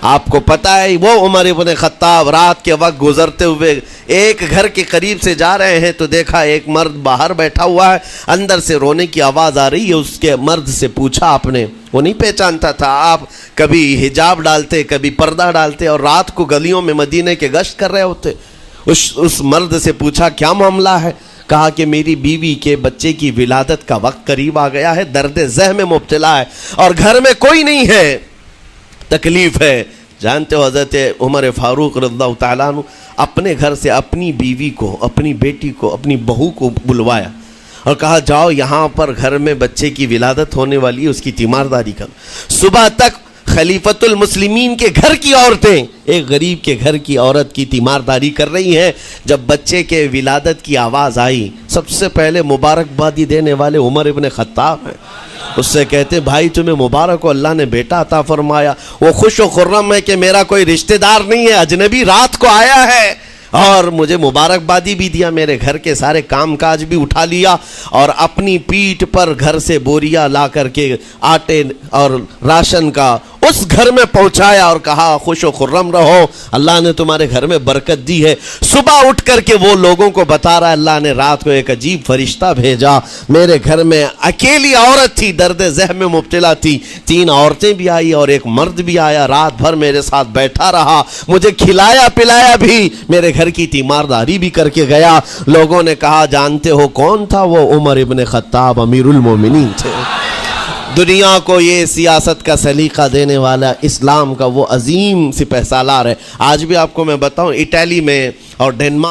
آپ کو پتہ ہے وہ عمر ابن خطاب رات کے وقت گزرتے ہوئے ایک گھر کے قریب سے جا رہے ہیں تو دیکھا ایک مرد باہر بیٹھا ہوا ہے, اندر سے رونے کی آواز آ رہی ہے. اس کے مرد سے پوچھا آپ نے, وہ نہیں پہچانتا تھا, آپ کبھی حجاب ڈالتے کبھی پردہ ڈالتے اور رات کو گلیوں میں مدینے کے گشت کر رہے ہوتے. اس مرد سے پوچھا کیا معاملہ ہے؟ کہا کہ میری بیوی کے بچے کی ولادت کا وقت قریب آ گیا ہے, درد ذہ میں مبتلا ہے اور گھر میں کوئی نہیں ہے, تکلیف ہے. جانتے ہو حضرت عمر فاروق رضی اللہ تعالیٰ عنہ اپنے گھر سے اپنی بیوی کو, اپنی بیٹی کو, اپنی بہو کو بلوایا اور کہا جاؤ یہاں پر گھر میں بچے کی ولادت ہونے والی ہے, اس کی تیمارداری کرو. صبح تک خلیفۃ المسلمین کے گھر کی عورتیں ایک غریب کے گھر کی عورت کی تیمارداری کر رہی ہیں. جب بچے کے ولادت کی آواز آئی, سب سے پہلے مبارکبادی دینے والے عمر ابن خطاب ہیں. اس سے کہتے ہیں بھائی تمہیں مبارک ہو, اللہ نے بیٹا عطا فرمایا. وہ خوش و خرم ہے کہ میرا کوئی رشتہ دار نہیں ہے, اجنبی رات کو آیا ہے اور مجھے مبارکبادی بھی دیا, میرے گھر کے سارے کام کاج بھی اٹھا لیا اور اپنی پیٹھ پر گھر سے بوریا لا کر کے آٹے اور راشن کا اس گھر میں پہنچایا اور کہا خوش و خرم رہو, اللہ نے تمہارے گھر میں برکت دی ہے. صبح اٹھ کر کے وہ لوگوں کو بتا رہا ہے اللہ نے رات کو ایک عجیب فرشتہ بھیجا, میرے گھر میں اکیلی عورت تھی, درد ذہ میں مبتلا تھی, 3 عورتیں بھی آئی اور ایک مرد بھی آیا, رات بھر میرے ساتھ بیٹھا رہا, مجھے کھلایا پلایا بھی, میرے گھر کی تیمارداری بھی کر کے گیا. لوگوں نے کہا جانتے ہو کون تھا وہ؟ عمر ابن خطاب امیر المومنین تھے. دنیا کو یہ سیاست کا سلیقہ دینے والا اسلام کا وہ عظیم سپہ سالار ہے. آج بھی آپ کو میں بتاؤں اٹلی میں اور ڈنمارک